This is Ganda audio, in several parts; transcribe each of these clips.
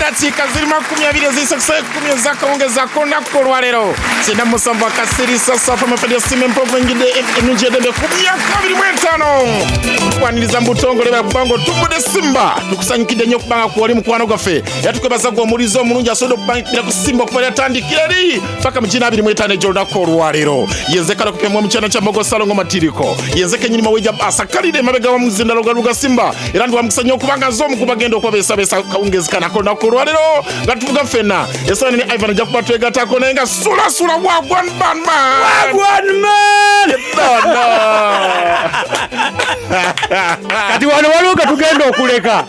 zidakika zirimo 20 zisakse 10 zakaongeza kona kolwalero sina musamba kasiri sasa from Federal Cement Provengide enjede be 25 kwaniriza mbutongo leba kubango tumude Simba tukusanyikide nyo kubanga kuwali mukwano gafe yatukwebaza gwo mulizo mulungi asodo kubanga kusimba kupala tandikireri paka mjina 25 Jordan kolwalero yenze Kalokopyo mu mchana cha mogo salongo matiriko yenze kenyini maweja asakalide mabega wa muzinda lugaruga Simba irandi wa mkusanyo kubanga zomu kubagendo kwa besa kaungezikana kona kolwalero gatuvuga fena esone ni Ivan jakubatwega takonenga Sula wagwan man kati wano waluka tugenda okuleka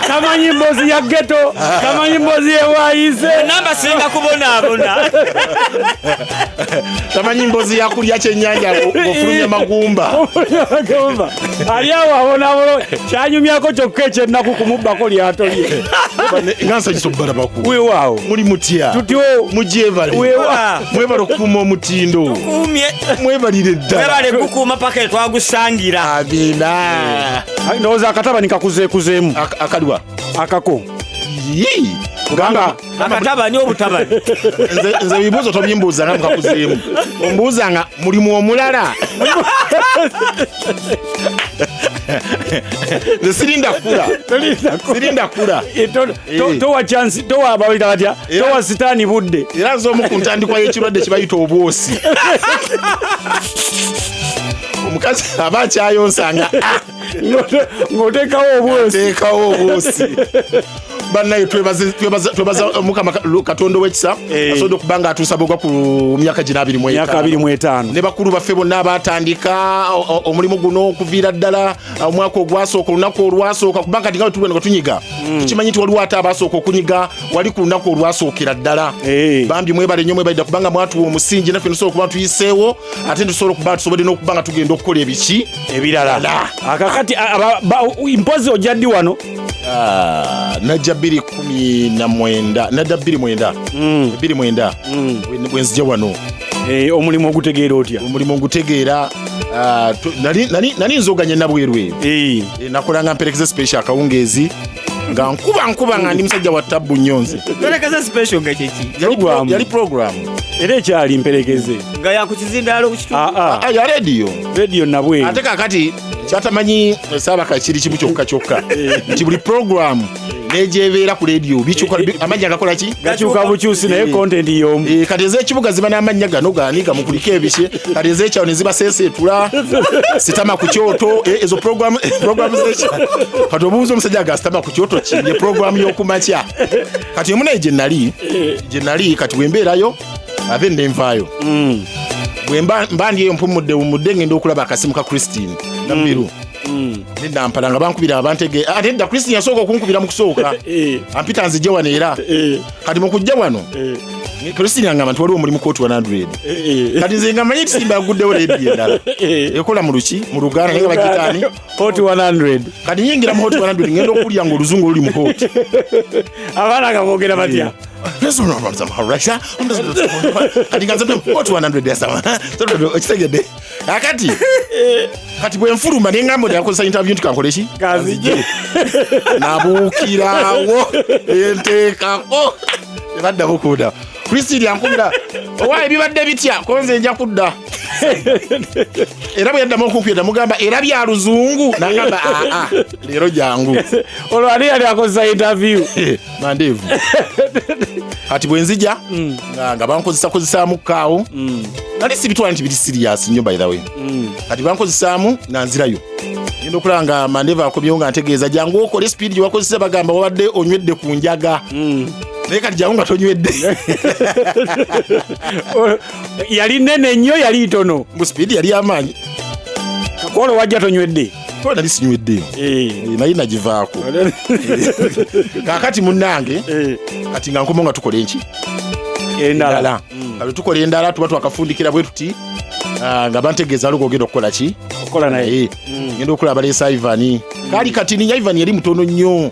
kama nyimbozi ya ghetto kama nyimbozi ewaise namba singa kubona kama nyimbozi ya kulya chenyanja ofulumya magumba aliawo abona bolo kyanyumyako kyokkeche naku kumubako lyatolye ngansa kisobala baku we wao muri mutya tutyo mujevale mwebalo kuma mutindo mwebalire ddala mwebale kukuma paka twagusangira abina ndoza akataba nikakuzeemu akaliwa akako kubanga akataba ni obutabani nze bibuzo tobyimbuza nga mukakuzeemu ombuza nga mulimu omulala sirinda kula towa chance towa abawita batya towa sitani budde era nzo mukuntandikwa y'ekirwadde kibayita obwosi omukazi abakyayonsanga ng'oteekawo obwosi bannaye twebaza Mukama Katonda w'ekisa asobodde okubanga atuusa bogwa ku myaka gino 25 ne bakulu baffe bonna abatandika omulimu guno okuviira ddala omwaka ogwasooka olunaku olwasooka kubanga tinga tulwe nga tunyiga tukimanyi nti waliwo ate abasooka okunyiga wali ku lunaku olwasookera ddala bambi mwebale nnyo mwebalidde kubanga mwatuwa omusingi naffe tusobola okuba tuyiseewo ate tusobola okuba tusobodde n'okuba nga tugenda okukola ebiki ebirala akakati mpozi ojja ddi wano najja 2019 bwenzija wano omulimu ogutegeera otya omulimu ogutegeera nali nzoganye nabwerwe nakolanga mperekeze special akawungeezi nga nkuba nga ndi musajja wa tabbu nyonze mperekeze special nga kyeki yali program era ekyali mperekeze nga yakukizindalo kukitundu ya radio nabwe ate kakati kyatamanyi saabaka kiri kimu kyokka nti buli program nejebeera ku radio bikyuka amanya gakola ki gakyuka bukyusi naye content y'omu kati ez'ekibuga ziba n'amanya gano gaaniga mukulike ebishe kati ez'ekyawo ne ziba seeseetula sitama ku kyoto ezo program z'ekyawo kati obuuza omusajja agasitama ku kyoto ki ye program y'okumakya kati emu naye gye nali kati bwembeerayo ate nenvaayo bwemba ndi eyo mpumudde ngenda okulaba akasimu ka Christine Nambiru nampala nga bankubira abantege ate da Christine yasooka okunkubira mu kusooka ampita nzijja wano era kati mu kujja wano Christine angamba nti waliwo omulimu Hot 100 kati nze nga manyi nti Simba aguddewo leediyo endala ekola mu luki mu Luganda naye nga bagitaani Hot 100 kati nyingira mu Hot 100 ngenda okulya nga oluzungu oluli mu Hot abaana nga boogera batya okitegedde kati bwenfuluma nengamba yakozesa interview nti kankole ki kazije nabuukirawo enteekako ebadda bukuuda Christine yankubira owa ebibadde bitya konze nja kudda era bwe yaddamu okunkubira mugamba era bya luzungu nangamba leero jangu olwo ani yali akozesa interview mandeevu kati bwenzija nga bankozesaamu kaawo nali sibitwala nti biri serious nnyo by the way kati bankozesaamu nga nzirayo ngenda okulaba nga mandeevu akomyewo nga ntegeeza jangu okole speed gye wakozesa bagamba wabadde onywedde ku njaga naye kati jangu nga tonywedde yali nene nnyo yali ntono mu speed yali amaanyi kakolo wajja tonywedde ko nali sinyweddeo naye nagivaako kakati munnange kati nga nkomo nga tukola enki endala kati tukola endala tuba twakafundikira bwe tuti nga bantegeeza lugo ogenda okukola ki okola naye ngenda okulaba leesa Ivan kali kati ninya Ivan yali mutono nnyo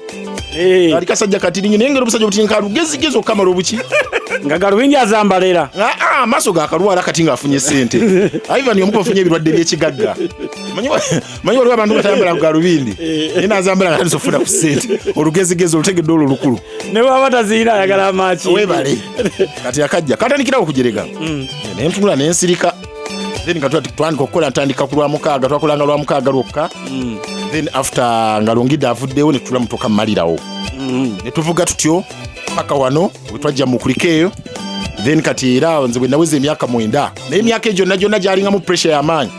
ali kasajja katirinye naye ngero omusajja obutinka lugezigezi okamala obuki nga galubindi azambalera amaaso gakalwala kati ngaafunye ssente Ivan omuko afunye ebirwadde by'ekigagga manyi waliwo abantu batambala ku galubindi naye naazambala nga tandisa okufuna ku ssente olugezigezi olutegedde olwo olukulu ne bwaba taziina ayagala amaaki webale kati akajja katandikirawo okujerega naye ntunula nensirika then nga twandika okukola ntandika ku lwamukaaga twakolanga lwamukaaga lwokka then after nga lwongidde avuddewo ne tutula mutoka mmalirawo ne tuvuga tutyo paka wano we twajja Mukulikeeyo then kati era nze bwe naweza emyaka 9 naye emyaka egyo gyonna gyalingamu pressure y'amaanyi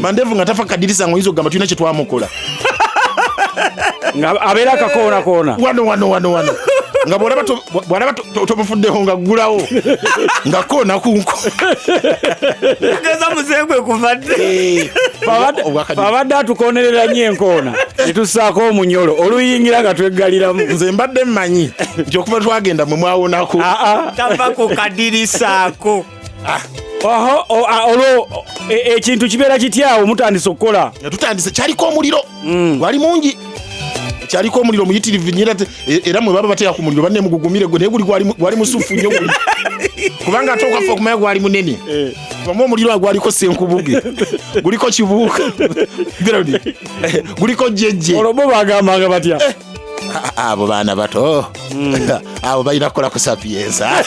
mandevu nga tafa kadirisa ngo oyinza okugamba tulina kye twamukola nga abeera akakoona wano nga bw'olaba tomufuddeho nga ggulawo nga koona kunko geza muzengwe kuvadde abadde atukonerera nnyo enkoona ne tussaako omunyolo oluyingira nga tweggaliramu nze mbadde mmanyi nti okuva twagenda mwe mwawonako tava ku kadirisaako olwo ekintu kibeera kityawo mutandise okukola tutandise kyaliko omuliro gwali mungi kyaliko omuliro muyitirivu nnyo era mwe baba bateeka ku muliro banne mugugumire gwe naye gwali musufu nnyo kubanga ate okafa okumanya gwali munene bamu omuliro gwaliko senkubuge guliko kibuuka guliko jjejje olwo bo bagambanga batya abo baana bato abo balina kukola ku sapiensa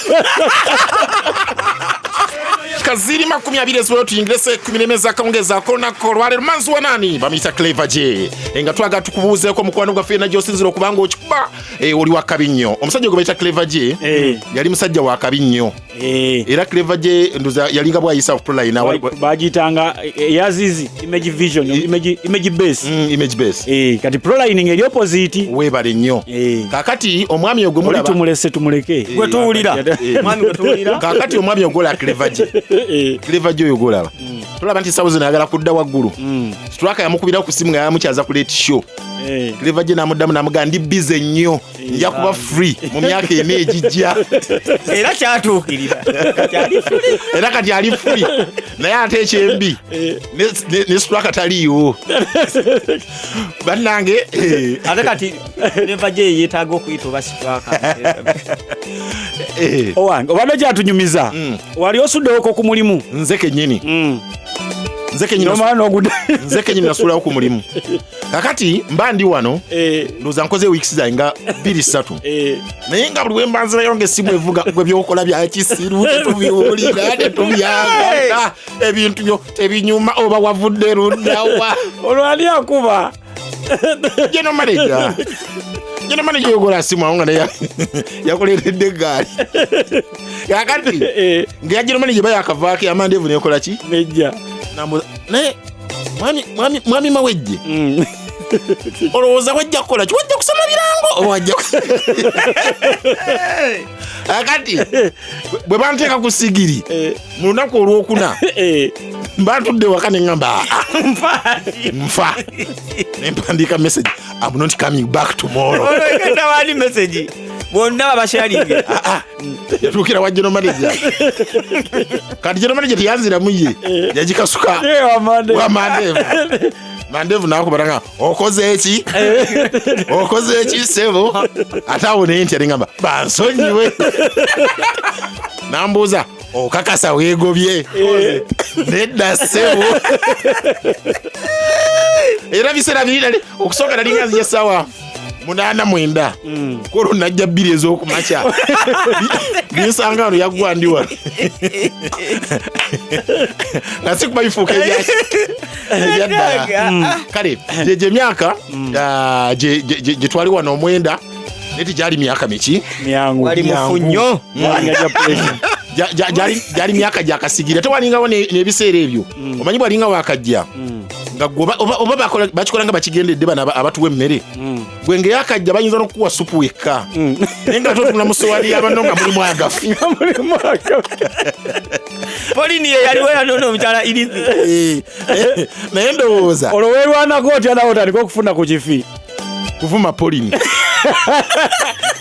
kaziri 20 ezibolo tuyingirese 10 zakawungeza kolonako olwaleero manzi wa nani bamuyita Clever J nga twaga tukubuuzeeko mukwano gwaffe na gy'osinzira okubanga okikuba oli wa kabi nnyo omusajja gwe bayita Clever J yali musajja wa kabi nnyo era Clever J ndoza yalinga bwayisa ku proline bagiyitanga yazizi image vision image base kati prolining eri opposite webale nnyo kakati omwami ogwe mulaba tumuleke gwe tuwulira mwami gwe tuwulira kakati omwami ogola Clever J Clever J oyo golaba tulaba nti sabuzi nayagala kudda waggulu situlaka yamukubira ku simu nga yamukyaza ku late show Clever J namuddamu namugaa ndi bize nnyo nja kuba free mu myaka ena egijja era kyatuukirira era kati ali free naye ate ekyembi ne situlaka taliiwo bannange ate kati Clever J yeetaaga okuyita oba situlaka owange obadde kyatunyumiza wali osuddewoko ku mulimu nze kennyini nze kennyini nasuulawo ku mulimu kakati mba ndi wano ndowooza nkoze wiikisi zange nga 2-3 naye nga buli wemba nzirayo ng'essimu evuga gwe byokola bya kisiru tetubiwulira tetubyagala ebintu byo tebinyuma oba wavudde luddawa olwali akuba jeno manager yogola simu awo nga naye yakoleredde egaali kakati ngeyajeno manager bayakavaako amandeevu nekola ki nejja naye mwami mawejje olowooza wajja kukola ki wajja kusoma birango wajja akati bwe banteeka ku sigiri mu lunaku olwokuna mbatudde waka ne ŋŋamba nfa nempandiika message I'm not coming back tomorrow wali message bonna babasharinge yatuukira wa general manager kati general manager teyanziramu ye yagikasuka wa mandevu nakubaranga okoze eki sebo ate awo naye nti aliŋŋamba bansonyiwe nambuuza okakasa weegobye nedda sebo era biseera biri okusooka nalinga nzija essaawa 8-9 kolo najja 2 ez'okumakya binsanga wano yaggwa ndi wano nga si kuba bifuuka ebyaddala kale gye myaka gye twali wano 9 naye tigyali myaka miki wali mufu nnyo gyali myaka gyakasigira tewalingawo n'ebiseera ebyo omanyi bwalinga wakajja nga oba bakikolanga bakigendedde bano abatuwa emmere gwe ngeyakajja bayinza n'okukuwa supu wekka naye nga totula mu sowaani y'abanno nga mulimu agafu polini ye yaliwo yanona omukyala irizi naye ndowooza olwo weerwanako otya nawe otandika okufuna ku kifi kuvuma polini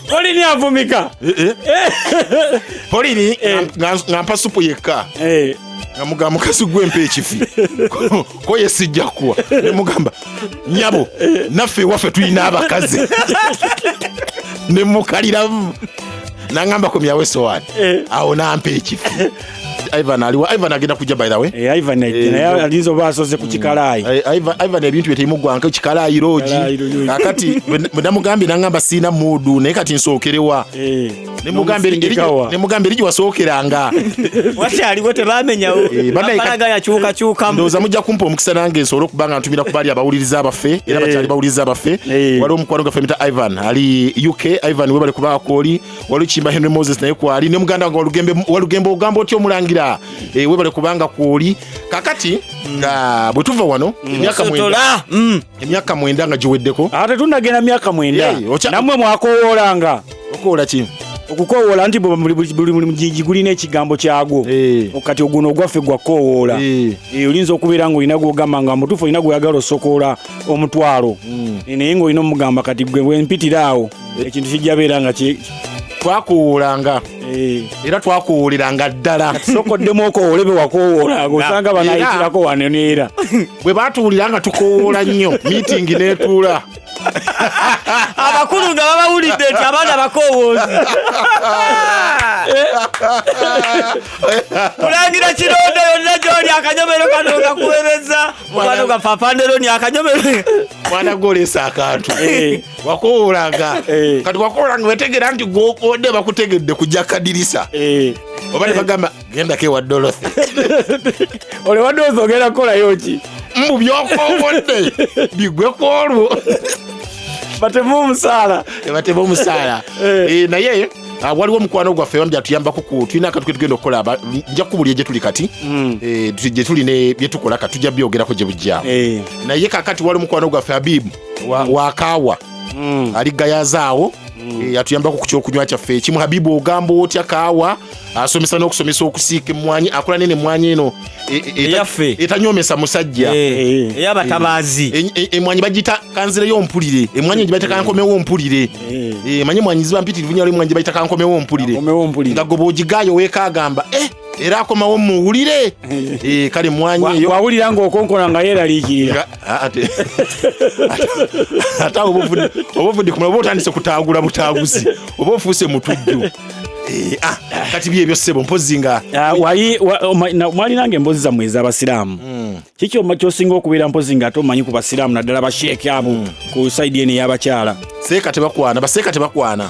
polini avumika polini nga mpa supu yekka nga mugamba mukasi gwempa ekifi ko ye sijja kuwa ne mugamba nyabo naffe ewaffe tulina abakazi ne mukaliramu nangamba komyawe sowani awo nampa ekifu. Ivan agenda kujja by the way. Ivan alizo basoze ku kikalayi. Ivan ebintu byetemugwanka kikalayi roji. Kakati bwe nangamba sina mudu naye kati nsookerewa. Ne mugambe liji wasookeranga. Wakyali bote bamenyawo. Balaga yakyuka. Ndoza mujja kumpa omukisa nange nsobola okubanga ntumira kubali abawuliriza abaffe era bakyali bawuliriza abaffe. Waliwo omukwano gaffe mita Ivan ali UK. Ivan webale kubaako oli waliwo Kimba Henry Moses naye kwali ne muganda wange walugembe ogamba otyo omulangira. Webale kubanga kwoli kakati nga bwe tuva wano emyaka 9 nga giweddeko ate tunagenda myaka 9 namwe mwakowoolanga okoola ki okukowoola nti buli mugigi gulina ekigambo kyagwo kati oguno ogwaffe gwakowoola olinza okubeera ng'olina gwogamba nga mutuufu olina gweyagala osokoola omutwalo naye ng'olina omugamba kati gwe bwempitira awo ekintu kijja beera nga twakowoolanga era twakowoleranga ddala sokoddemu okowoole be wakowoolanga osanga banayitirako wano neera bwe batuwuliranga tukowoola nnyo miitingi n'etuula abakulu nga babawulidde nti abaana bakowoozi kulangira kironda yonna gyoli akanyomero kano gakuweereza mukano gapapandero ni akanyomero mwana gw'oleesa akantu wakowoolanga kati wakowoolanga wetegera nti gw'okodde bakutegedde kujja kadirisa oba ne bagamba gendako ewa Dorothy ole wa Dorothy ogenda kukolayo ki mbu by'okowodde bigweko olwo batemu omusaala naye waliwo omukwano gwaffe bambi atuyambako tulina akatu ketugenda okukola nja kubulya gye tuli kati gye tulina byetukola kati tujja byogerako gye bujjaawo naye kakati waliwo omukwano gwaffe Habibu wakaawa ali gayazaawo atuyambako ku kyokunywa kyaffe ekimu. Habibu ogamba otya kaawa asomesa n'okusomesa okusiika emmwanyi akola nene emmwanyi eno etanyomesa musajja ey'abatabaazi emmwanyi bagita kanzireyo ompulire emmwanyi gye bayita kankomewo ompulire manye emmwanyi ziba mpitirivu nnyo emmwanyi gye bayita kankomewo ompulire nga goba ogigaayo weekaagamba era akomawo muwulire kale emmwanyi eyo wawulira ng'okonkona nga yeeraliikirira ate oba ovudde kumala oba otandise kutaagula butaaguzi oba ofuuse mutujju kati byebyo ssebo mpozi nga mwalinanga emboozi zammwe ez'abasiraamu kiki kyosinga okubeera mpozi nga ate omanyi ku basiraamu naddala basheeke abo ku saidi eno ey'abakyala seeka tebakwana baseeka tebakwana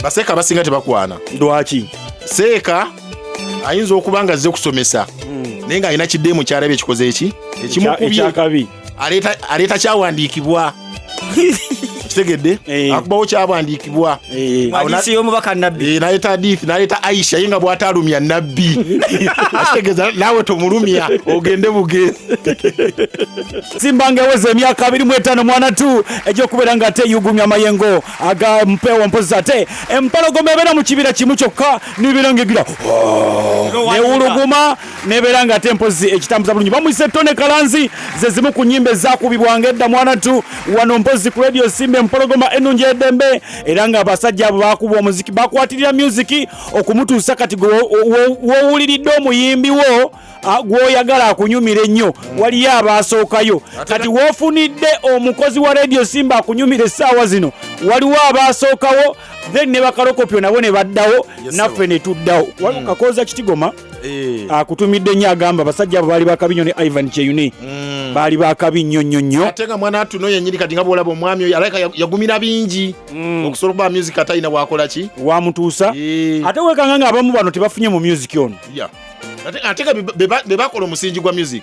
baseeka abasinga tebakwana lwaki seeka ayinza okuba nga azze kusomesa naye nga alina kiddeemu kyalabye ekikoze ekyakabi aleeta kyawandiikibwa kitegedde akubawo kyawandiikibwa hadisi y'omubaka nabbi naleeta hadithi naleeta Aisha ye nga bw'ataalumya nabbi akitegeeza naawe tomulumya ogende bugenzi Simba ngeweza emyaka 25 mwana tu egy'okubeera nga ate yugumya amayengo aga mpewo mpozi ate empologoma ebeera mu kibira kimu kyokka n'ebeera ng'egira newuluguma n'ebeera nga ate mpozi ekitambuza bulungi bamuyise Tone Kalanzi ze zimu ku nnyimba ezaakubibwanga edda mwana tu wano mpozi ku radio Simba empologoma ennungi eddembe era nga abasajja abo baakuba omuziki bakwatirira musiki okumutuusa kati wowuliridde omuyimbi wo gwoyagala akunyumira ennyo waliyo abaasookayo kati woofunidde omukozi wa radio Simba akunyumira essaawa zino waliwo abaasookawo then ne Kalokopyo nabo ne baddawo naffe ne tuddawo waliwo Kakooza Kitigoma akutumidde nnyo agamba abasajja abo baali bakabi nnyo ne Ivan Kyeyune baali bakabi nnyo ate nga mwana atuno yennyini kati nga bwolaba omwami oyo alaka yagumira bingi okusobola okuba music atalina wakola ki wamutuusa ate weekanga nga abamu bano tebafunye mu music ono ate nga be bakola omusingi gwa music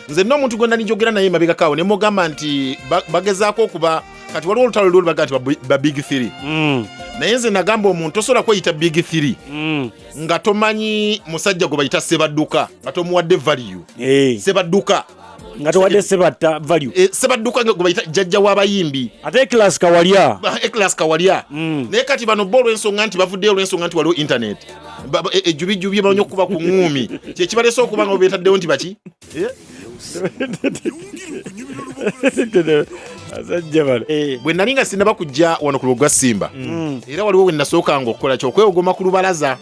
nze nno omuntu gwonna ninjogera naye mabegakaawo ne mugamba nti bagezaako okuba kati waliwo olutalo lwoli baga nti ba big 3 naye nze nagamba omuntu tosobola kweyita big 3 nga tomanyi musajja gwe bayita Sebadduka nga tomuwadde value Sebadduka nga towadde Sebatta value Sebadduka gwe bayita jjajja w'abayimbi ate Eklas Kawalya naye kati bano bo olw'ensonga nti bavuddeyo olw'ensonga nti waliwo internet ejjubijjubi bamanyi okuba ku ŋŋuumi kyekibalese okuba nga beetaddewo nti baki bwe nali nga sinaba kujja wano ku lugwa Simba era waliwo we nasookanga okukola kyokwewogoma ku lubalaza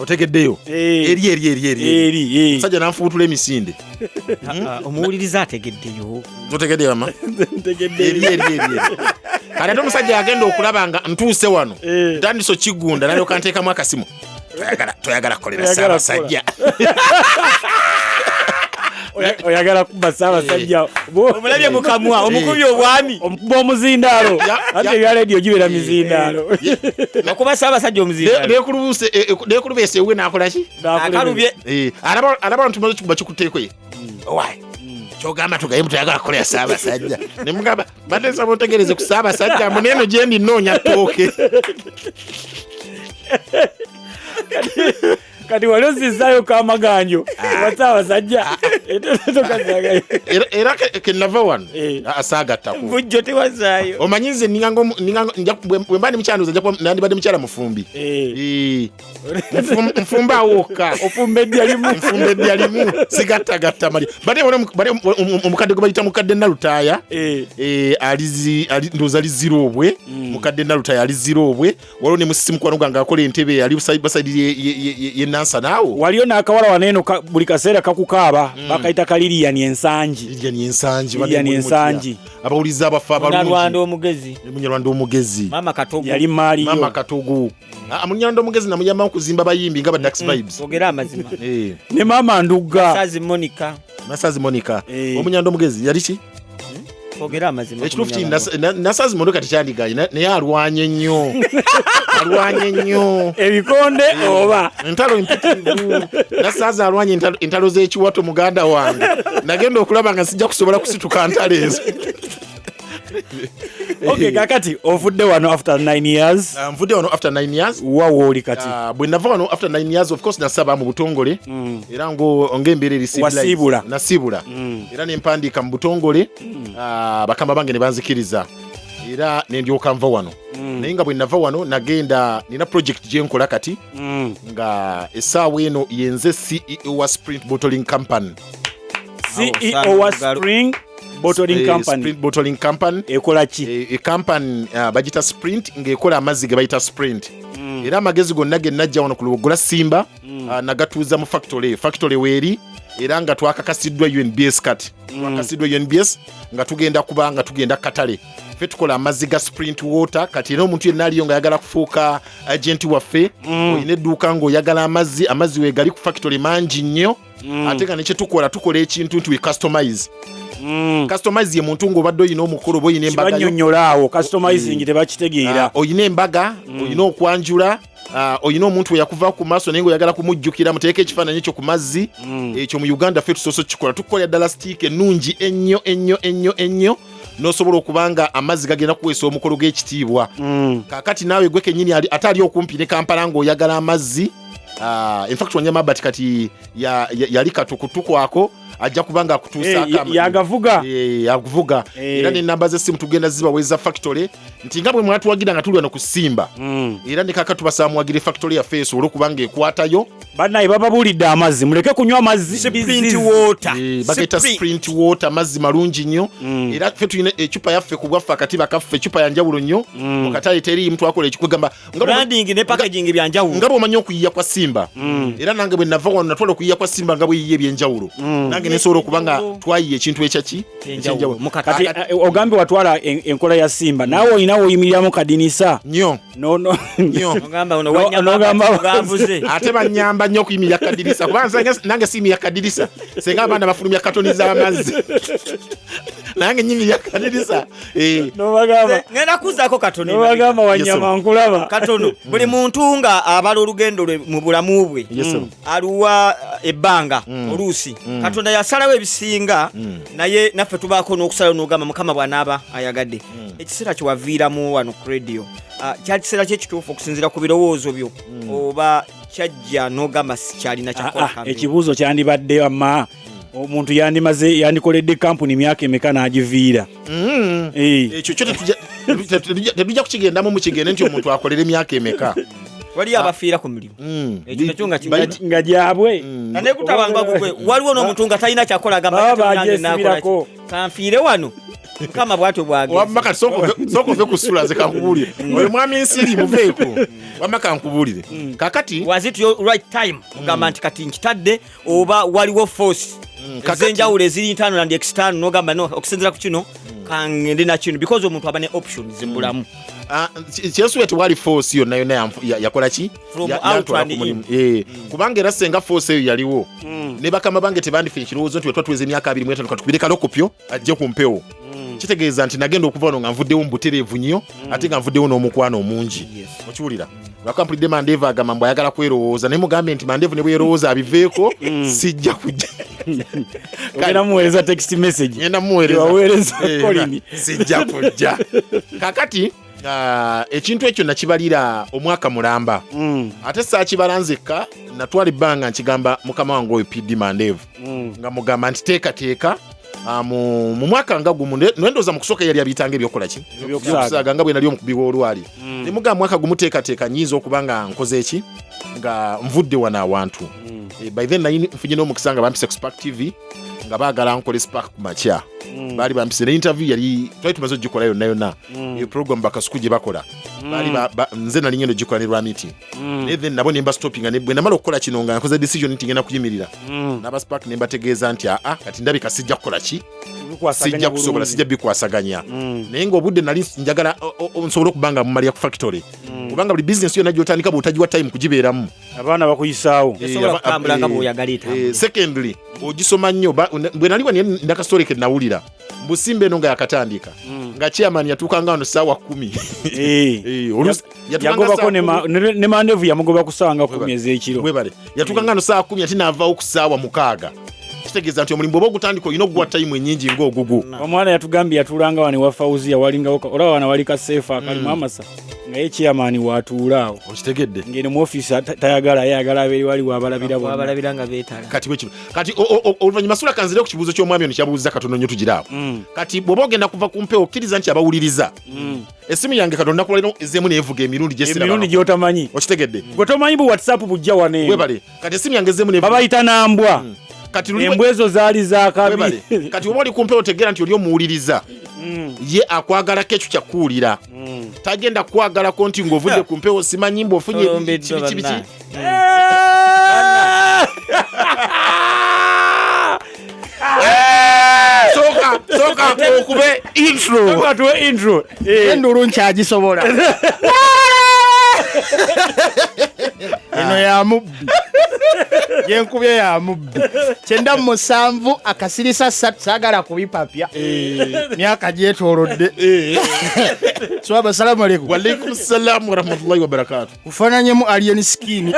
otegeddeyo eri musajja nanfuutula emisinde omuwuliriza ategeddeyo otegedde mama eri kale ate omusajja yagenda okulaba nga ntuuse wano ntandiso kigunda nalyoka nteekamu akasimu toyagala kukolera Ssaabasajja oyagala kuba Ssaabasajja omulabye mukamwa omukubye obwami omukuba omuzindaalo ate ebya leediyo gibeera mizindaalo nakuba Ssaabasajja omuzindaalo neekulubeesa ewe nakolaki akalubye alaba ntumaze kikuba kikuteekwe owaayi kyogamba tugaye mutuyagala kukolera Ssaabasajja ne mugamba badesa botegereze ku Ssaabasajja muneeno gye ndi nnoonya ttooke kati wali ozizaayo kamaganjo wa Ssaabasajja era kenava wano asaagattaku bujjo tewazaayo omanyi nze bwe mba ndi mukyanduza nandibadde mukyala mufumbi nfumba awokka ofumba eddya limu sigattagatta mali bade omukadde gwe bayita mukadde Nalutaaya ndooza ali ziroobwe mukadde Nalutaaya ali ziroobwe waliwo ne musimukwano gwange akola entebe ali basaidi yenansa naawo waliyo n'akawala waneeno buli kaseera kakukaaba bakayita kaliriyani ensangi abawuliza abafa Munyarwanda omugezi Mama Katogo yali Maaliyo Mama Katogo Munyarwanda omugezi namuyamba okuzimba bayimbi nga ba Dax Vibes ogera amazima ne Mama Ndugga Masazi Monica Omunyarwanda omugezi yali ki ogera amazima ekituufu Nasazi Monica tekyandigaanye naye alwanye nnyo ebikonde oba entalo empitirivu Nasazi alwanye entalo z'ekiwato muganda wange nagenda okulaba nga sijja kusobola kusituka ntalo ezo Okay, kakati ovudde wano after 9 years. Mvudde wano after 9 years. Wawo oli kati. Bwe nava wano after 9 years of course nasaba mu butongole. Era ngo ngembere Wasibula. Nasibula. Era ne mpandika mu butongole. Bakamba bange ne banzikiriza. Era ne ndyoka nva wano. Naye nga bwe nava wano nagenda nina project gye nkola kati. Nga essaawa eno yenze CEO wa Sprint Bottling Company. CEO wa Spring Bottling Company. Sprint Bottling Company. Ekola ki? Company bagita Sprint ng'ekola amazzi ge bayita Sprint. Era amagezi gonna ge najja wano ku Lugogola Simba nagatuuza mu factory weeri era nga twakakasiddwa UNBS kati. Twakasiddwa UNBS nga tugenda kubanga tugenda Katale. Ffe tukola amazzi ga Sprint water kati era omuntu yenna aliyo nga yagala kufuuka agent waffe oyina edduuka ng'oyagala amazzi weegali ku factory mangi nnyo ate nga nekye tukola ekintu nti we customize. Customize ye muntu ng'obadde oyina omukolo oba oyina embaga kibannyonnyola customizing tebakitegeera oyina embaga oyina okwanjula oyina omuntu eyakuva ku maaso naye ng'oyagala kumujjukira muteeka ekifaananyi ekyo ku mazzi ekyo mu Uganda ffe tusoose kikola tukola ddala sitiika ennungi ennyo n'osobola okubanga amazzi gagenda kuweesa omukolo g'ekitiibwa kaakati naawe gwe kennyini ate ali okumpi ne Kampala ng'oyagala amazzi in fact wanyama bati kati yali katukutuku ako ajja kubanga akutuusa yavuga era n'ennamba z'essimu tugenda zibaweza factory nti nga bwe mwatuwagira nga tuli wano ku Simba era ne kaka tubasaba muwagire factory yaffe esobole okubanga ekwatayo bannaye bababuulidde amazzi muleke kunywa amazzi Sprint water bagayita Sprint water amazzi malungi nnyo era ffe tulina ecupa yaffe ku bwaffe akatiba kaffe ecupa ya njawulo nnyo mu katale teriimu twakola ekikwegamba branding ne packaging bya njawulo nga bw'omanyi okuyiya kwa Simba era nange bwe nava wano natwala okuyiya kwa Simba nga bwe yiye ebyenjawulo nange nesobola okubanga twayiye ekintu ekyaki ekyenjawulo kati ogambe watwala enkola ya Simba naawe olinawo oyimiriramu kadinisa nnyo ogamba ono wanyavuze ate banyamba nnyo okuyimirira kadirisa kubanga nange siyimirira kadirisa senga abaana bafulumya katoni z'amazzi nange nyimirira kadirisa ngenda kuzaako katono nobagamba wanyama nkulaba katono buli muntu nga abala olugendo lwe mu bulamu bwe aluwa ebbanga oluusi Katonda yasalawo ebisinga naye naffe tubaako n'okusalawo n'ogamba Mukama bw'anaaba ayagadde ekiseera kyewaviiramu wano ku radio kyali kiseera kyekituufu okusinziira ku birowoozo byo oba kyajja n'ogamba sikyalina kyakola ekibuuzo kyandibadde amma omuntu yandikoledde kampuni myaka emeka n'agiviira ekyo kyo tetujja kukigendamu mukigende nti omuntu akolera emyaka emeka wali abafiira ku mirimu ekyo nakyo nga gyabwe nekutaba nga gwe waliwo n'omuntu nga talina kyakola gamba kanfiire wano kama bwato bwage wamaka soko ve kusula ze kakubulire oyo mwami nsiri muveeko wamaka nkubulire kakati was it your right time kugamba nti kati nkitadde oba waliwo force zenjawulo eziri internal and external nogamba no okusinzira ku kino kangende na kino because omuntu aba ne options zimbulamu kyesuye tewali force yonna yakola ki kubanga era senga force eyo yaliwo ne bakama bange tebandife ekirowoozo nti wetwatuweza emyaka 25 katukubire Kalokopyo ajje ku mpewo kitegeeza nti nagenda okuva wano nga nvuddewo mu butereevu nnyo ate nga nvuddewo n'omukwano omungi okiwulira lwakampulidde Mandevu agamba mbu ayagala kwerowooza naye mugambe nti Mandevu ne bwerowooza abiveeko sijja kujja ngenda muweereza text message ngenda muweereza waweereza kolini sijja kujja kakati ekintu ekyo nakibalira omwaka mulamba ate saakibala nzekka natwala ebbanga nkigamba mukama wange oyo PD Mandevu nga mugamba nti teekateeka mu mwaka nga gumu nwendoza mu kusooka yali abiyitanga ebyokola ki ebyokusaaga nga bwe nali omukubi w'olwali ne mugamba mwaka gumu teekateeka nyiza okuba nga nkoze eki nga nvudde wano awantu by then nayi nfunye n'omukisa nga bampise ku Spark TV nga baagala nkole Spark ku makya baali bampise ne interview yali twali tumaze ogikola yonna iyo program bakasuku gye bakola baali nze nali ngendo gikola ne lwa meeting ne then nabo ne mba stopping ne bwe namala okukola kino nga nkoze decision nti ngenda kuyimirira n'aba Spark ne mbategeeza nti kati ndabika sijja kukola ki sijja kusobola sijja bikwasaganya naye ng'obudde nali njagala nsobole okubanga mumalira ku factory kubanga buli business yonna gy'otandika bw'otagiwa time kugibeeramu abaana bakuyisaawo secondly ogisoma nnyo bwe naliwa niye ndakasitole ke nawulira mbu Simba eno nga yakatandika nga chairman yatuukanga wano ssaawa 10 yagobako ne Mandevu yamugoba ku ssaawa nga 10 ez'ekiro webale yatuukanga wano ssaawa 10 ate n'avaawo ku ssaawa 6 kitegeeza nti omulimu oba ogutandika olina okuguwa time ennyingi ng'ogugu omwana yatugambye yatuulanga wano ewa Fawuziya walingawo olaba wano wali kaseefa akalimu amasa nga ye chairman waatuulaawo okitegedde ngeno mu office ayagala abeeri waliwo abalabira nga beetala kati oluvannyuma Sula kanzire ku kibuuzo ky'omwami ono kyabuuziza katono nnyo tugiraawo kati bw'oba ogenda kuva ku mpewo okkiriza nti abawuliriza essimu yange katonda nakulalira ezeemu neevuga emirundi emirundi gy'otamanyi okitegedde gwe tomanyi bu WhatsApp bujja wane webale kati essimu yange ezeemu neevuga babayita nambwa kati embwa ezo zaali zaakabi kati oba oli ku mpewo otegeera nti oli omuwuliriza ye akwagalako ekyo kyakuwulira tagenda kukwagalako nti ng'ovudde ku mpewo simanyi mbu ofunye kibiki soka okube intro endulu nkyagisobola eno ya mubbi yenkubye ya mubbi 97 akasirisa 3 saagala kubipapya myaka gyetoolodde swaba salamu aleikum walaikum salam wa rahmatullahi wa barakatuh kufananyemu alien skin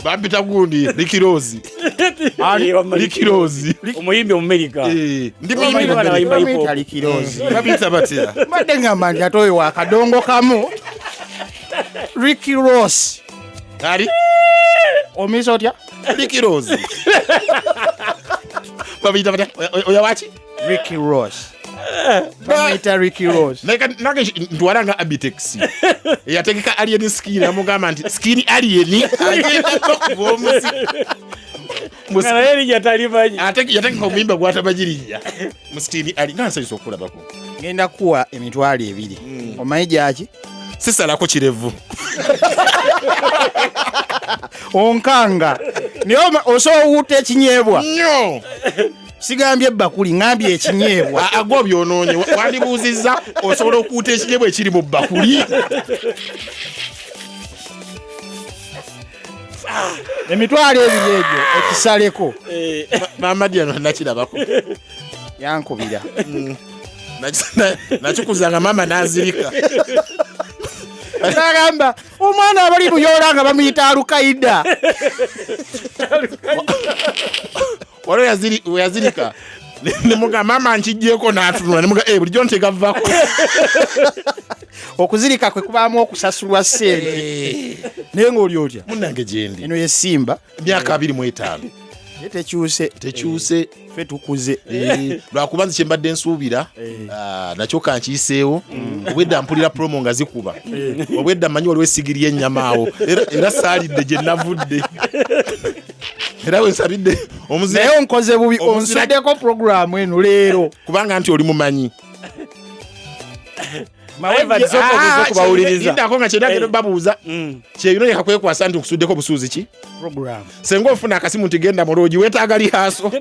bampita gundi Rikirozi omuyimbi Omumerika ndi muyimbi Rikirozi babita batya mbadde ngamba nti atoyo wa kadongo kamu Ricky Ross ali omiso otya Rikirozi babita batya oya wachi Ricky Ross bamuyita Ricky Ross nage ntwalanga Abitex yategeka alien skin amugamba nti skin alien agenda kuba omusi ngana yeri jatalimanyi yategeka omuyimba gwatabagirinya muskini ali ngansayisa okulabako ngenda kuwa emitwalo 2 omanyi gyaki sisalako kirevu onkanga naye osobola owutta ekinyeebwa nnyo sigambye ebbakuli ngambye ekinyeebwa agwo byonoonye wandibuuzizza osobola okuuta ekinyeebwa ekiri mu bbakuli emitwalo 2 egyo ekisaleko mamadiano nakirabako yankubira nakikuzanga mama nazirika nagamba omwana abali buyoola nga bamuyita Alukaida walo yazirika nemuga mama nkijjeeko n'atunula nemuga bulijjo ntegavako okuzirika kwe kubaamu okusasulwa ssente naye ng'oli otya munnange gyendi eno ye Simba myaka 25 tekyuse ffe tukuze lwakuba nze kyembadde nsuubira nakyo kankiyiseewo obwedda mpulira promo nga zikuba obwedda mmanyi waliwo essigiri y'ennyama awo era saalidde gye navudde era wensabidde omuzira naye onkoze bubi onsuddeko programu eno leero kubanga nti oli mumanyi kubawuliriza nga kyenagenda babuuza Kyeyune yakakwekwasa nti okusuddeko busuuzi ki program senga ofuna akasimu nti genda mu loogi weetaaga lihaaso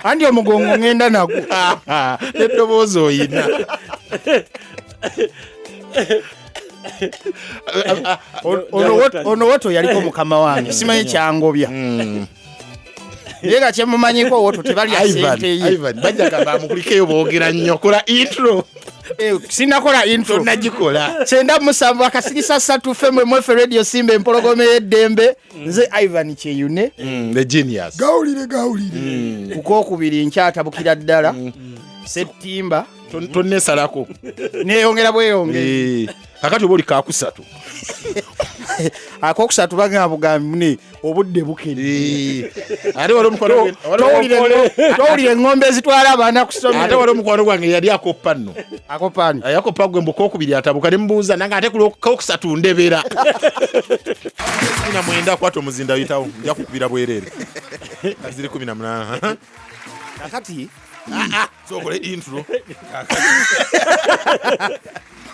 andi omugongo ngenda nago eddoboozi oyina ono woto yaliko mukama wange simanyi kyangobya naye nga kyemumanyiko woto tebalya sente ye bajjaga bamukulikeeyo boogera nnyo kola intro sinakola intro nagikola 97 akasirisa 3 fm mwefe radio Simba empologoma y'eddembe nze Ivan Kyeyune the genius gawulire ukokubiri nkyatabukira ddala Septemba tonnesalako neyongera bweyongere kakati oba oli kakusatu akokusatu bagamba bugambi obudde bukene ate wali towulire eng'ombe ezitwala abaana ku ssomero ate wali omukwano gwange yali akoppa nno akopani yakoppa gwe mbukokubiri atabuka ne mubuuza nange ate kokusatu ndebera 19 kwata omuzinda yitawo nja kukubira bwereere aziri 18 kakati sokole intro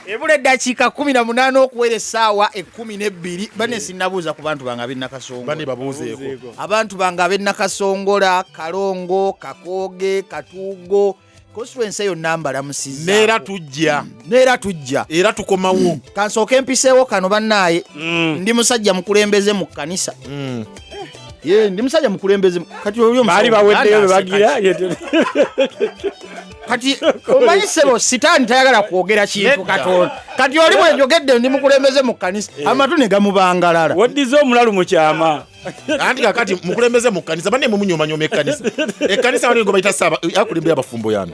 ebula eddakiika 18 okuwera essaawa 12 bane sinnabuuza ku bantu bange ab'ennakasongola bane babuuzeeko abantu bange ab'ennakasongola Kalongo Kakooge Katuugo constituency yonna mbalamusizza neera tujja era tukomawo kansooka empiseewo kano bannaaye ndi musajja mukulembeze mu kkanisa ndi musajja mukulembeze kati oli baali baweddeyo bebagira kati omanyi sebo sitaani tayagala kwogera kintu katono kati oli bwenjogedde ndi mukulembeze mu kkanisa amatu ne gamubangalala woddize omulalu mu kyama anti kakati mukulembeze mu kkanisa banne mumunyomanyoma ekkanisa wali ngo bayita saba yakulembera abafumbo yano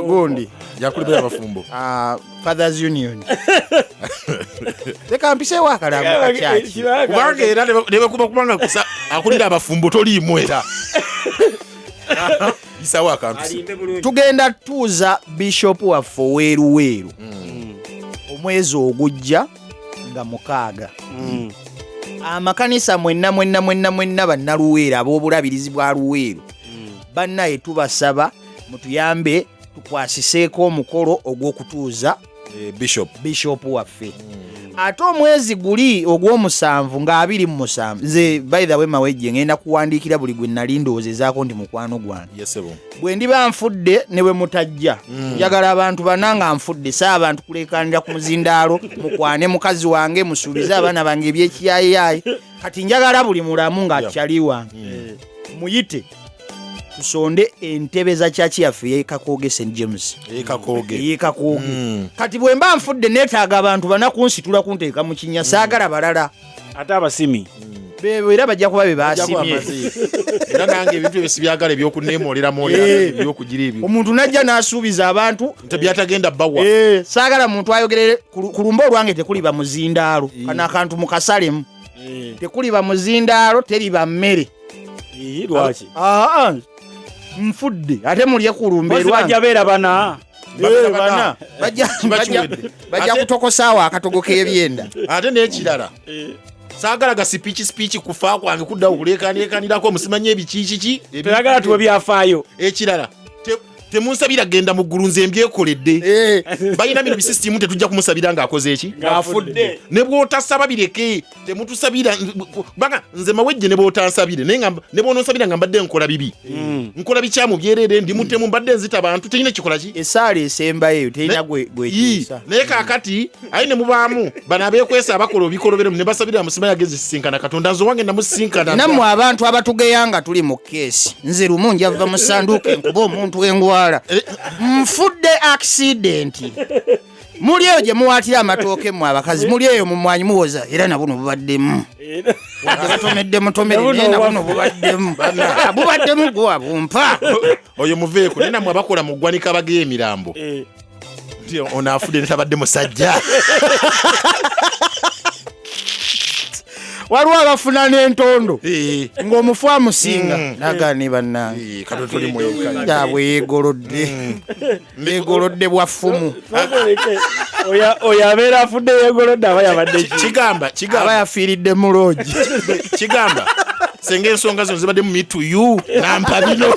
gondi yakulembera abafumbo Fathers Union leka mpiseewo akalambo kakyaki kubanga era nebekuba kubanga kusa akulira abafumbo toliimu era isawo akantu tugenda tuuza bishop waffe weeruweeru omwezi ogujja nga 6 amakanisa mwenna bannaluweero ab'obulabirizi bwa luweero bannaye tubasaba mutuyambe tukwasiseeko omukolo ogw'okutuuza bishop waffe ate omwezi guli ogw'omusanvu nga 27 nze by the way mawejje ngenda kuwandiikira buli gwe nali ndowoozezaako ndi mukwano gwange bwe ndiba nfudde ne bwe mutajja njagala abantu bananga nfudde saa abantu kulekanira ku muzindaalo mukwane mukazi wange musuubize abaana bange ebyekiyayiyayi kati njagala buli mulamu ng'akyali wange muyite tusonde entebe za chachi yaffe y'ekakooge St James y'ekakooge kati bwe mba nfudde neetaaga abantu banakunsitula kunteeka mu kinnya saagala balala ate abasimi era bajja kuba be baasimye era nange ebintu ebisibyagala ebyokuneemolera ebyokugira ebyo omuntu najja n'asuubiza abantu tebyatagenda bawa saagala muntu ayogerere ku lumba olwange tekuliba muzindaalo kana akantu mukasalemu tekuliba muzindaalo teriba mmere lwaki nfudde ate mulye kulumba bajja beera bana bajja kutokosaawo akatogo k'ebyenda ate n'ekirala saagala ga sipiiki kufa kwange kuddawo kuleekaneekanirako musimanyi ebikikiki teyagala tuwe byafaayo ekirala temunsabira genda mu ggulu nze mbyekoledde balina bino bisisitimu tetujja kumusabira ng'akoze eki ng'afudde ne bw'otasaba bireke temutusabira banga nze mawejje ne bw'otansabire naye ne bw'ononsabira nga mbadde nkola bibi nkola bikyamu byerere ndi mutemu mbadde nzita bantu terina kikola ki essaala esembayo terina gwekiisa naye kaakati ayi ne mubaamu bano abeekwesa abakola obikolobere ne basabira musimanyi agezi sisinkana katonda nze owange namusisinkana nammwe abantu abatugeya nga tuli mu keesi nze lumu njava mu ssanduuka enkuba omuntu w'engwala nfudde accident muli eyo gye muwaatira amatooke mu abakazi muli eyo mu mwanyi muwoza era nabuno bubaddemu batomedde mutomere naye nabuno bubaddemu gwa bumpa oyo muveeko naye namwe abakola mu ggwanika bageya emirambo ono afudde netabadde musajja waliwo abafuna n'entondo ng'omufu amusinga nagani bannange bweyegolodde bwaffumu oya abeera afudde yegolodde aba yabadde kigamba aba yafiiridde mu loogi kigamba senga ensonga zino zibadde mu mitu yu nampa bino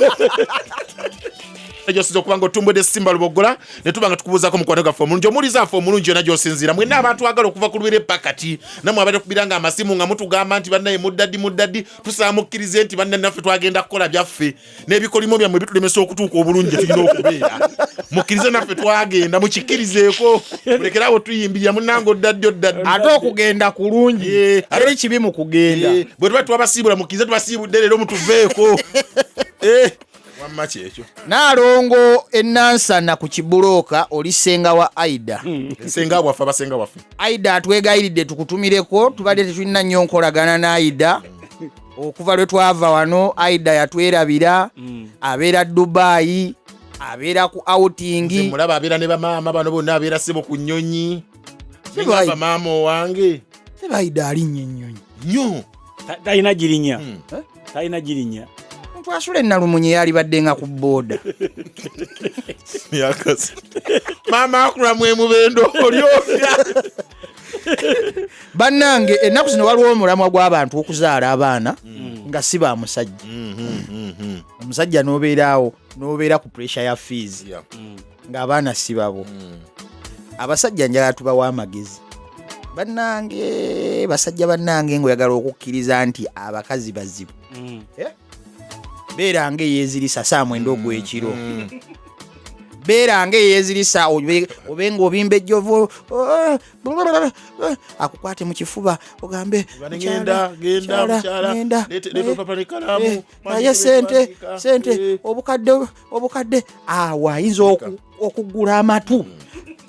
gyosiza okuba nga otumbudde Simba Lubogola ne tuba nga tukubuuzaako mukwano gaffe omulungi omuwulizaafe omulungi yonna gy'osinziira mwenna abantu agala okuva ku lubeera epakati nammwe abadde kubiranga amasimu nga mutugamba nti bannaye muddaddi tusaba mukkirize nti banna naffe twagenda kukola byaffe n'ebikolimo byammwe bitulemesa okutuuka obulungi tulina okubeera mukkirize naffe twagenda mukikkirizeeko mulekerawo tuyimbirira munnanga oddaddi ate okugenda kulungi ate kibi mu kugenda bwe tuba twabasiibula mukkirize tubasiibudde leero mutuveeko wamma kyekyo Naalongo ennansana ku kibulooka oli senga wa Aida senga bwaffe abasenga bwaffe Aida atwegayiridde tukutumireko tubadde tetulina nnyo nkolagana na Aida okuva lwe twava wano Aida yatwerabira abeera Dubai abeera ku outing mulaba abeera ne bamaama bano bonna abeera sebo ku nnyonyi seba maama wange seba Aida alinnye ennyonyi nnyo talina girinya talina girinya twasula ennalumunye yali badde nga ku booda yakasi maama akula mwemubendo olyofya bannange ennaku zino waliwo omulamwa gw'abantu okuzaala abaana nga si ba musajja omusajja n'obeeraawo n'obeera ku pressure ya fees ng'abaana si babo abasajja njagala tubawa amagezi bannange basajja bannange ng'oyagala okukkiriza nti abakazi bazibu beera ng'eyeezirisa saa mwenda ogw'ekiro beera ng'eyeezirisa obe ng'obimba ejjovu akukwate mu kifuba ogambe genda naye sente obukadde awo ayinza okuggula amatu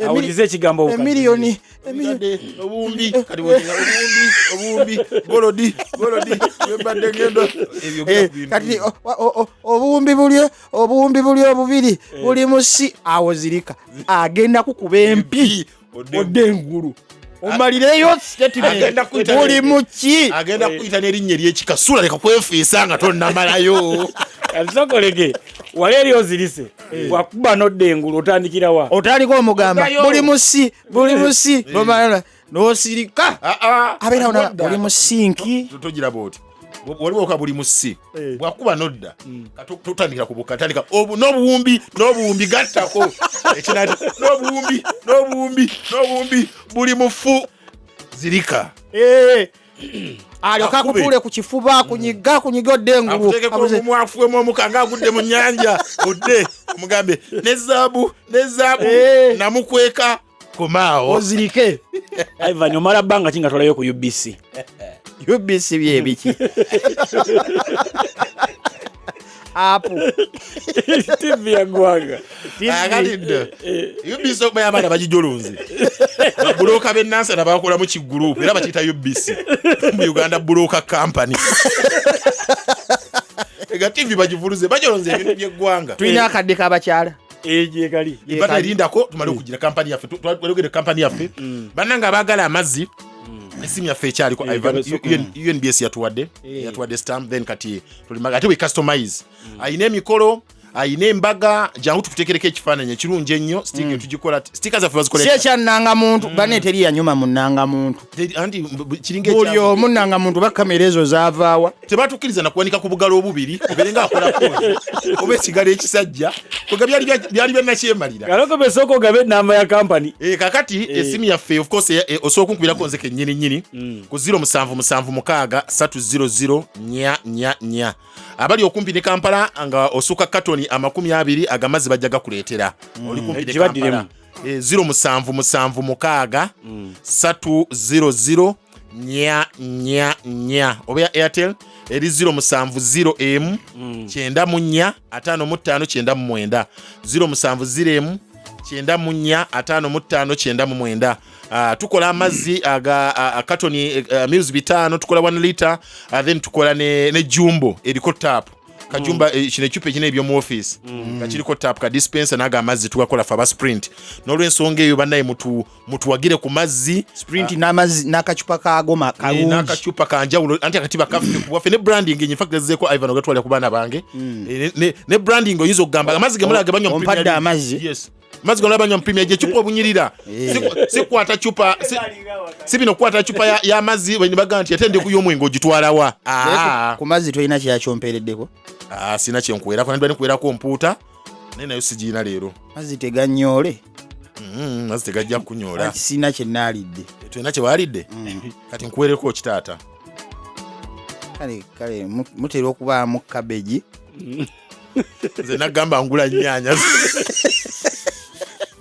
awulize ekigambo emiliyoni obumbi golodi webadde ngendo kati obumbi buli obubiri buli musi awo zirika agenda kukuba empi odde engulu omalireyo statement buli muki agenda kuyita n'erinnya ery'ekika Sula leka kwefiisa nga tonnamalayo azokolege wali eri ozirise wakuba nodde engulu otandikirawa otandika omugamba buli musi n'osirika abeera oli musinki togira bwoti waliwo ka buli musi bwakuba nodda tutandikira ku buka tandika n'obuwumbi gattako ekinati n'obuwumbi buli mufu zirika alyoka akutule ku kifuba kunyiga odde engulu akuteekeko omumwafuemu omukanga agudde mu nnyanja odde omugambe ne zaabu namukweka komaawo ozirike Ivan omala bbanga kinga tolayo ku UBC byebiki apu TV ya gwanga akatidde UBC okumanya abaana bagijolunze babuloka b'ennansi nabakola mu kigurupu era bakiyita UBC mu Uganda Buloka Company ega TV bagivuluze bajolonze ebintu by'eggwanga tulina akadde k'abakyala ejekali bana erindako tumale okugira kampani yaffe twalogere kampani yaffe bannanga abaagala amazzi esimu yaffe ekyaliko UNBS yatuwadde stamp then kati tulimaga ate we customize ayina emikolo ayina embaga jangu tukutekereko ekifaananyi ekirungi ennyo stick tugikola sticker zaffe bazikola si ekyannanga muntu bane teri yanyuma mu nnanga muntu anti kiringa buli omu nnanga muntu bakamera ezo zaavaawa tebatukkiriza nakuwanika ku bugalo obubiri oberenga akola kozi oba esigalo ekisajja kuga byali byannakyemalira Kalokopyo soko gabe enamba ya kampani kakati esimu yaffe of course osooka onkubirako nzeke nnyini ku 0776300444 abali okumpi ne Kampala nga osuka katoni 20 agamazi bajja gakuleetera oli kumpi ne Kampala 0776300444 oba ya Airtel eri 070M 945559 070M 945559 tukola amazzi aga katoni mils 5 tukola 1 liter then tukola ne jumbo eriko tap kajumba kino ekyupa ekina ebyomu office kakiriko tap ka dispenser naga amazzi tugakola faba sprint n'olwensonga eyo bannaye mutuwagire ku mazzi sprint n'amazzi n'akacupa kagoma kalungi n'akacupa kanjawulo anti akatiba kaffe kuwaffe ne branding in fact ezeko Ivan ogatwalya ku baana bange ne branding oyinza okugamba amazzi gemulaga banywa ompadde amazzi yes Mazzi gonna banywa mpimya je chupa obunyirira. Sikwata chupa si bino kwata chupa ya mazzi bwe nibaga nti yatende kuyomwengo gitwalawa. Ku mazzi toyina kyachompereddeko. Sina kyenkwera ko ndibani kwera ko mputa. Nayo sigina leero. Mazzi teganyole. Mazzi tegajja kunyola. Sina kyenalidde. Tuyina kye walidde. Kati nkwereko kitata. Kale mutera okuba mu cabbage. Nze nagamba ngula nnyanya.